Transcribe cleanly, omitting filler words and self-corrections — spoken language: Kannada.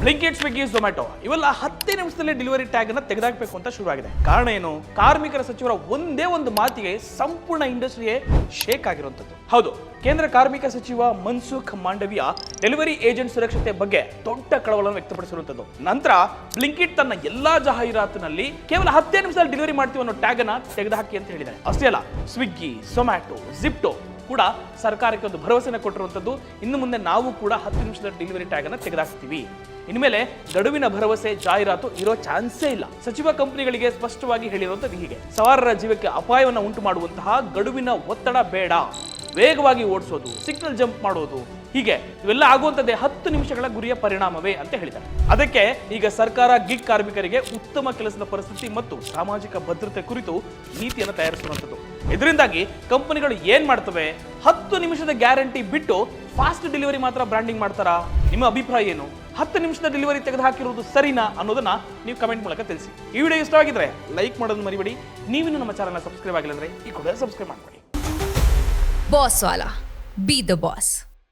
ಬ್ಲಿಂಕಿಟ್, ಸ್ವಿಗ್ಗಿ, ಝೊಮ್ಯಾಟೊ ಇವೆಲ್ಲ 10 ನಿಮಿಷದಲ್ಲಿ ಡೆಲಿವರಿ ಟ್ಯಾಗ್ ಅನ್ನು ತೆಗೆದಾಕಬೇಕು ಅಂತ ಶುರುವಾಗಿದೆ. ಕಾರಣ ಏನು? ಕಾರ್ಮಿಕರ ಸಚಿವರ ಒಂದೇ ಒಂದು ಮಾತಿಗೆ ಸಂಪೂರ್ಣ ಇಂಡಸ್ಟ್ರಿಯೇ ಶೇಕ್ ಆಗಿರುವಂತದ್ದು. ಹೌದು, ಕೇಂದ್ರ ಕಾರ್ಮಿಕ ಸಚಿವ ಮನ್ಸುಖ್ ಮಾಂಡವಿಯ ಡೆಲಿವರಿ ಏಜೆಂಟ್ ಸುರಕ್ಷತೆ ಬಗ್ಗೆ ದೊಡ್ಡ ಕಳವಳವನ್ನು ವ್ಯಕ್ತಪಡಿಸಿರುವಂತದ್ದು. ನಂತರ ಬ್ಲಿಂಕಿಟ್ ತನ್ನ ಎಲ್ಲಾ ಜಾಹೀರಾತಿನಲ್ಲಿ ಕೇವಲ 10 ನಿಮಿಷದಲ್ಲಿ ಡೆಲಿವರಿ ಮಾಡ್ತೀವಿ ಅನ್ನೋ ಟ್ಯಾಗ್ ಅನ್ನ ತೆಗೆದುಹಾಕಿ ಅಂತ ಹೇಳಿದ್ದಾರೆ. ಅಷ್ಟೇ ಅಲ್ಲ, ಸ್ವಿಗ್ಗಿ, ಝೊಮ್ಯಾಟೊ, ಜಿಪ್ಟೋ ಕೂಡ ಸರ್ಕಾರಕ್ಕೆ ಒಂದು ಭರವಸೆನ ಕೊಟ್ಟಿರುವಂತದ್ದು. ಇನ್ನು ಮುಂದೆ ನಾವು ಕೂಡ 10 ನಿಮಿಷದ ಡೆಲಿವರಿ ಟ್ಯಾಗ್ ಅನ್ನು ತೆಗೆದುಹಾಕ್ತೀವಿ. ಇನ್ಮೇಲೆ ಗಡುವಿನ ಭರವಸೆ ಜಾಹೀರಾತು ಇರೋ ಚಾನ್ಸೇ ಇಲ್ಲ. ಸಚಿವ ಕಂಪನಿಗಳಿಗೆ ಸ್ಪಷ್ಟವಾಗಿ ಹೇಳಿರುವಂತದ್ದು ಹೀಗೆ: ಸವಾರರ ಜೀವಕ್ಕೆ ಅಪಾಯವನ್ನು ಉಂಟು ಮಾಡುವಂತಹ ಗಡುವಿನ ಒತ್ತಡ ಬೇಡ, ವೇಗವಾಗಿ ಓಡಿಸೋದು, ಸಿಗ್ನಲ್ ಜಂಪ್ ಮಾಡೋದು, ಹೀಗೆ ಇವೆಲ್ಲ ಆಗುವಂತದ್ದೇ 10 ನಿಮಿಷಗಳ ಗುರಿಯ ಪರಿಣಾಮವೇ ಅಂತ ಹೇಳಿದ್ದಾರೆ. ಅದಕ್ಕೆ ಈಗ ಸರ್ಕಾರ ಗಿಗ್ ಕಾರ್ಮಿಕರಿಗೆ ಉತ್ತಮ ಕೆಲಸದ ಪರಿಸ್ಥಿತಿ ಮತ್ತು ಸಾಮಾಜಿಕ ಭದ್ರತೆ ಕುರಿತು ನೀತಿಯನ್ನು ತಯಾರಿಸುವಂಥದ್ದು. ಇದರಿಂದಾಗಿ ಕಂಪನಿಗಳು ಏನ್ ಮಾಡ್ತವೆ? 10 ನಿಮಿಷದ ಗ್ಯಾರಂಟಿ ಬಿಟ್ಟು ಫಾಸ್ಟ್ ಡೆಲಿವರಿ ಮಾತ್ರ ಬ್ರ್ಯಾಂಡಿಂಗ್ ಮಾಡ್ತಾರಾ? ನಿಮ್ಮ ಅಭಿಪ್ರಾಯ ಏನು? 10 ನಿಮಿಷದ ಡೆಲಿವರಿ ತೆಗೆದುಹಾಕಿರುವುದು ಸರಿನಾ ಅನ್ನೋದನ್ನ ನೀವು ಕಮೆಂಟ್ ಮೂಲಕ ತಿಳಿಸಿ. ಈ ವಿಡಿಯೋ ಇಷ್ಟವಾಗಿದ್ರೆ ಲೈಕ್ ಮಾಡೋದು ಮರಿಬೇಡಿ. ನೀವಿನ್ನು ನಮ್ಮ ಚಾನಲ್ನ ಸಬ್ಸ್ಕ್ರೈಬ್ ಆಗಿಲ್ಲ ಅಂದ್ರೆ ಈ ಕೂಡ ಸಬ್ಸ್ಕ್ರೈಬ್ ಮಾಡ್ಕೊಳ್ಳಿ. Boss Wala. Be the boss.